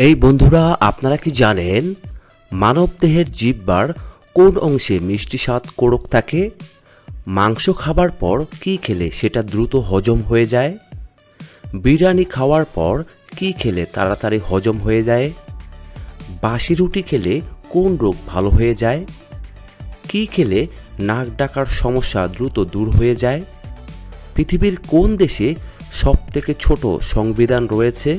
এই বন্ধুরা, আপনারা কি জানেন মানবদেহের জিহ্বার কোন অংশে মিষ্টি স্বাদ কোরক থাকে? মাংস খাবার পর কি খেলে সেটা দ্রুত হজম হয়ে যায়? বিরিয়ানি খাওয়ার পর কি খেলে তাড়াতাড়ি হজম হয়ে যায়? বাসি রুটি খেলে কোন রোগ ভালো হয়ে যায়? কি খেলে নাক ডাকার সমস্যা দ্রুত দূর হয়ে যায়? পৃথিবীর কোন দেশে সবথেকে ছোট সংবিধান রয়েছে?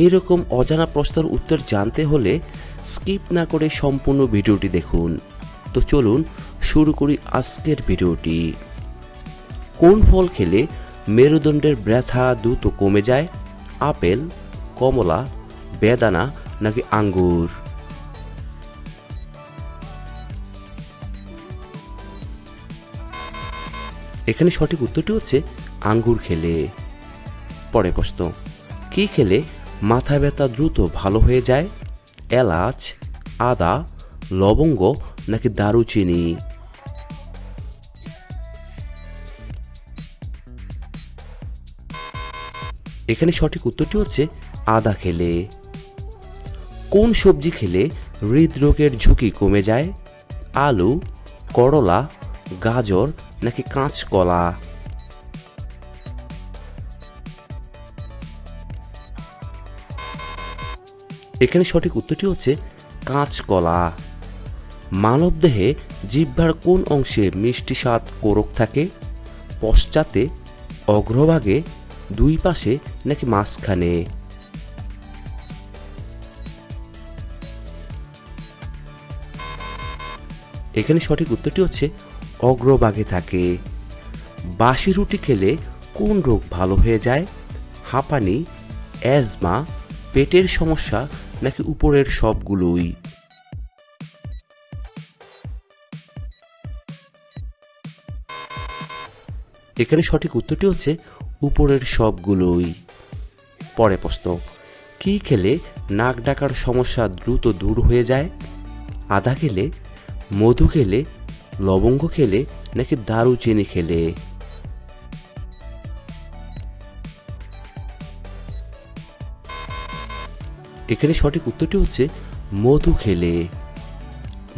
এরকম অজানা প্রশ্নের উত্তর জানতে হলে স্কিপ না করে সম্পূর্ণ ভিডিওটি দেখুন। তো চলুন শুরু করি আজকের ভিডিওটি। কোন ফল খেলে মেরুদণ্ডের ব্যথা দ্রুত কমে যায়? আপেল, কমলা, বেদানা নাকি আঙ্গুর? এখানে সঠিক উত্তরটি হচ্ছে আঙ্গুর খেলে। পরে প্রশ্ন, কি খেলে মাথা ব্যথা দ্রুত ভালো হয়ে যায়? এলাচ, আদা, লবঙ্গ নাকি দারুচিনি? এখানে সঠিক উত্তরটি হচ্ছে আদা খেলে। কোন সবজি খেলে হৃদরোগের ঝুঁকি কমে যায়? আলু, করলা, গাজর নাকি কাঁচকলা? এখানে সঠিক উত্তরটি হচ্ছে কাঁচকলা। মানবদেহে জিহ্বার কোন অংশে মিষ্টি স্বাদ কোরক থাকে? পশ্চাতে, অগ্রভাগে, দুই পাশে নাকি মাঝখানে? এখানে সঠিক উত্তরটি হচ্ছে অগ্রভাগে থাকে। বাসি রুটি খেলে কোন রোগ ভালো হয়ে যায়? হাঁপানি, অ্যাজমা, পেটের সমস্যা নাকি উপরের সবগুলোই? এখানে সঠিক উত্তরটি হচ্ছে উপরের সবগুলোই। পরে প্রশ্ন, কি খেলে নাক ডাকার সমস্যা দ্রুত দূর হয়ে যায়? আদা খেলে, মধু খেলে, লবঙ্গ খেলে নাকি দারুচিনি খেলে? এখানে সঠিক উত্তরটি হচ্ছে মধু খেলে।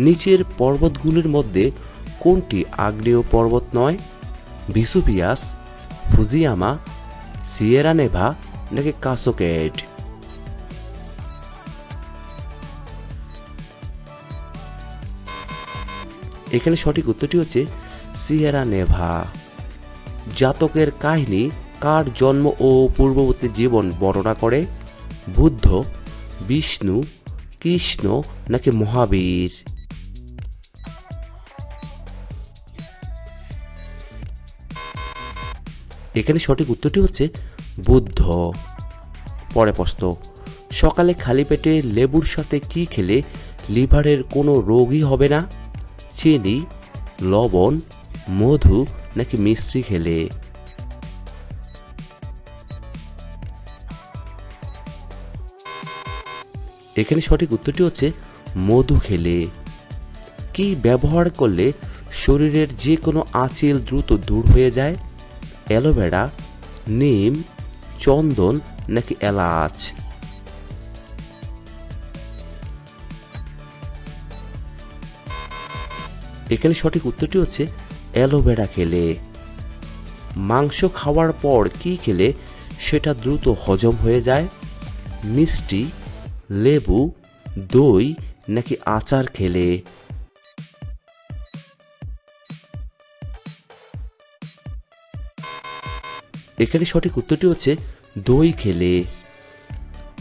নিচের পর্বতগুলির মধ্যে কোনটি আগ্নেয় পর্বত নয়? ভিসুভিয়াস, ফুজিয়ামা, সিয়েরা নেভা নাকি কাসকেড? এখানে সঠিক উত্তরটি হচ্ছে সিয়েরা নেভা। জাতকের কাহিনী কার জন্ম ও পূর্ববর্তী জীবন বর্ণনা করে? বুদ্ধ, বিষ্ণু, কৃষ্ণ নাকি মহাবীর? এখানে সঠিক উত্তরটি হচ্ছে বুদ্ধ। পরে প্রশ্ন, সকালে খালি পেটে লেবুর সাথে কি খেলে লিভারের কোনো রোগই হবে না? চিনি, লবণ, মধু নাকি মিশ্রি খেলে? এখানে সঠিক উত্তরটি হচ্ছে মধু খেলে। কি ব্যবহার করলে শরীরের যে কোনো আঁচিল দ্রুত দূর হয়ে যায়? অ্যালোভেরা, নিম, চন্দন নাকি এলাচ? এখানে সঠিক উত্তরটি হচ্ছে অ্যালোভেরা খেলে। মাংস খাওয়ার পর কি খেলে সেটা দ্রুত হজম হয়ে যায়? মিষ্টি, লেবু, দই নাকি আচার খেলে? এখানে সঠিক উত্তরটি হচ্ছে দই খেলে।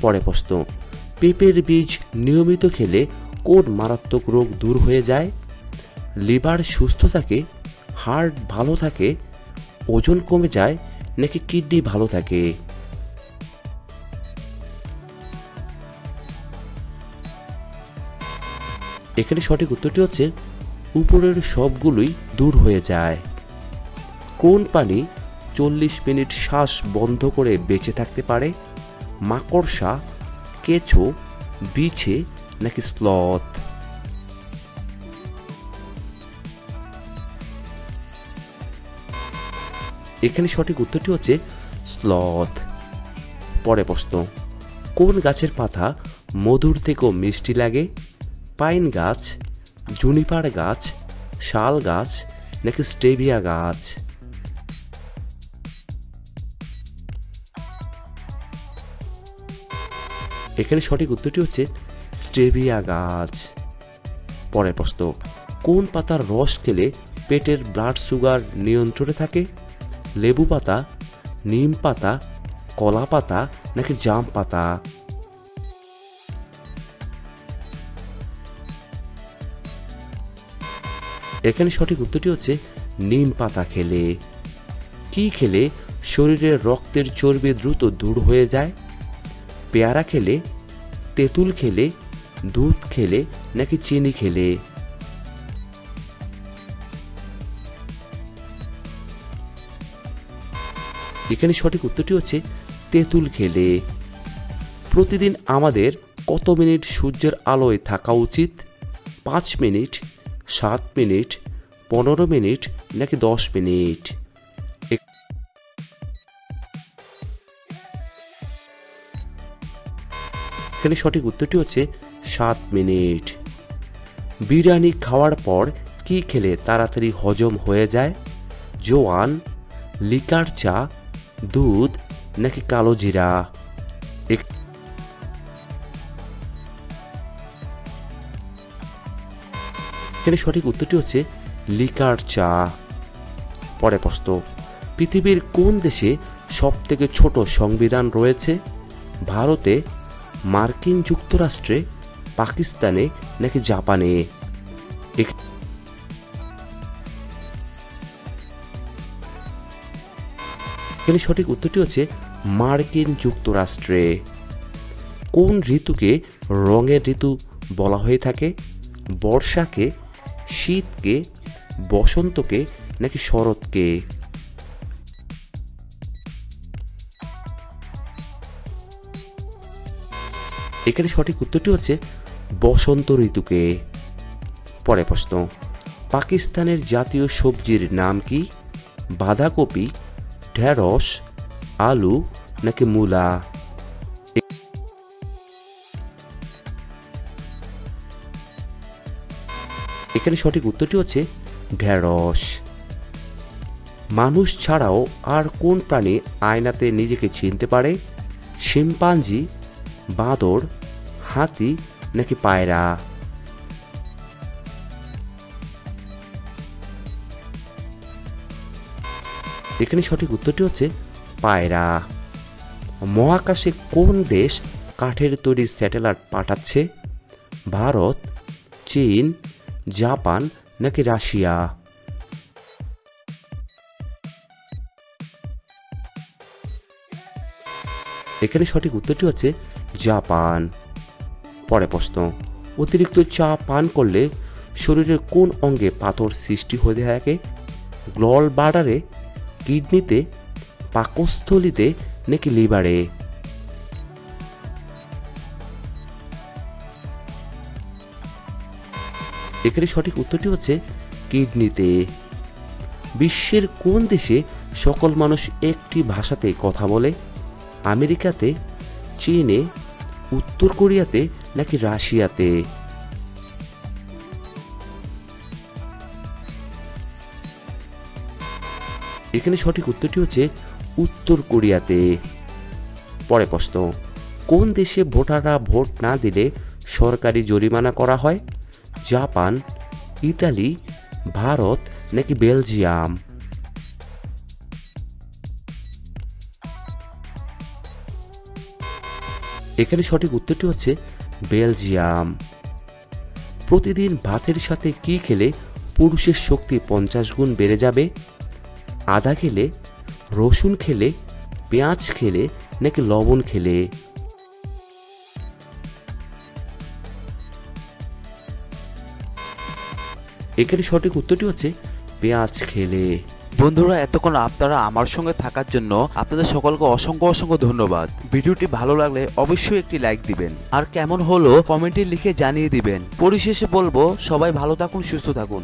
পরে প্রশ্ন, পেঁপের বীজ নিয়মিত খেলে কোন মারাত্মক রোগ দূর হয়ে যায়? লিভার সুস্থ থাকে, হার্ট ভালো থাকে, ওজন কমে যায় নাকি কিডনি ভালো থাকে? এখানে সঠিক উত্তরটি হচ্ছে উপরের সবগুলোই দূর হয়ে যায়। কোন প্রাণী 40 মিনিট শ্বাস বন্ধ করে বেঁচে থাকতে পারে? মাকড়সা, কেঁচো, বিছে নাকি স্লথ? এখানে সঠিক উত্তরটি হচ্ছে স্লথ। পরে প্রশ্ন, কোন গাছের পাতা মধুর থেকেও মিষ্টি লাগে? পাইন গাছ, জুনিপার গাছ, শাল গাছ নাকি স্টেভিয়া গাছ? এখানে সঠিক উত্তরটি হচ্ছে স্টেভিয়া গাছ। পরের প্রশ্ন, কোন পাতার রস খেলে পেটের ব্লাড সুগার নিয়ন্ত্রণে থাকে? লেবু পাতা, নিম পাতা, কলা পাতা নাকি জাম পাতা? এখানে সঠিক উত্তরটি হচ্ছে নিম পাতা খেলে। কি খেলে শরীরের রক্তের চর্বি দ্রুত দূর হয়ে যায়? পেয়ারা খেলে, তেঁতুল খেলে, দুধ খেলে নাকি চিনি খেলে? এখানে সঠিক উত্তরটি হচ্ছে তেঁতুল খেলে। প্রতিদিন আমাদের কত মিনিট সূর্যের আলোয় থাকা উচিত? 5 মিনিট, 7 মিনিট, 15 মিনিট নাকি 10 মিনিট? এখানে সঠিক উত্তরটি হচ্ছে 7 মিনিট। বিরিয়ানি খাওয়ার পর কি খেলে তাড়াতাড়ি হজম হয়ে যায়? জোয়ান, লিকার চা, দুধ নাকি কালো জিরা? এখানে সঠিক উত্তরটি হচ্ছে লিকার চা। পরে প্রশ্ন, পৃথিবীর কোন দেশে সবথেকে ছোট সংবিধান রয়েছে? ভারতে, মার্কিন যুক্তরাষ্ট্রে, পাকিস্তানে নাকি জাপানে? এখানে সঠিক উত্তরটি হচ্ছে মার্কিন যুক্তরাষ্ট্রে। কোন ঋতুকে রঙের ঋতু বলা হয়ে থাকে? বর্ষাকে, শীতকে, বসন্তকে নাকি শরৎকে? এখানে সঠিক উত্তরটি হচ্ছে বসন্ত ঋতুকে। পরে প্রশ্ন, পাকিস্তানের জাতীয় সবজির নাম কি? বাঁধাকপি, ঢেঁড়স, আলু নাকি মূলা? এখানে সঠিক উত্তরটি হচ্ছে ঢেঁড়স। মানুষ ছাড়াও আর কোন প্রাণী আয়নাতে নিজেকে চিনতে পারে? শিম্পাঞ্জি, বাঁদর, হাতি নাকি পায়রা? এখানে সঠিক উত্তরটি হচ্ছে পায়রা। মহাকাশে কোন দেশ কাঠের তৈরি স্যাটেলাইট পাঠাচ্ছে? ভারত, চীন, জাপান নাকি রাশিয়া? এখানে সঠিক উত্তরটি হচ্ছে জাপান। পরে প্রশ্ন, অতিরিক্ত চা পান করলে শরীরের কোন অঙ্গে পাথর সৃষ্টি হয়ে থাকে? গ্লল ব্লাডারে, কিডনিতে, পাকস্থলীতে নাকি লিভারে? এখানে সঠিক উত্তরটি হচ্ছে কিডনিতে। বিশ্বের কোন দেশে সকল মানুষ একটি ভাষাতে কথা বলে? আমেরিকাতে, চীনে, উত্তর কোরিয়াতে নাকি রাশিয়াতে? এখানে সঠিক উত্তরটি হচ্ছে উত্তর কোরিয়াতে। পরে প্রশ্ন, কোন দেশে ভোটাররা ভোট না দিলে সরকারি জরিমানা করা হয়? জাপান, ইতালি, ভারত নাকি বেলজিয়াম? এখানে সঠিক উত্তরটি হচ্ছে বেলজিয়াম। প্রতিদিন ভাতের সাথে কি খেলে পুরুষের শক্তি 50 গুণ বেড়ে যাবে? আদা খেলে, রসুন খেলে, পেঁয়াজ খেলে নাকি লবণ খেলে? এখানে সঠিক উত্তরটি হচ্ছে পেঁয়াজ খেলে। বন্ধুরা, এতক্ষণ আপনারা আমার সঙ্গে থাকার জন্য আপনাদের সকলকে অসংখ্য অসংখ্য ধন্যবাদ। ভিডিওটি ভালো লাগলে অবশ্যই একটি লাইক দিবেন, আর কেমন হলো কমেন্টে লিখে জানিয়ে দিবেন। পরিশেষে বলবো, সবাই ভালো থাকুন, সুস্থ থাকুন।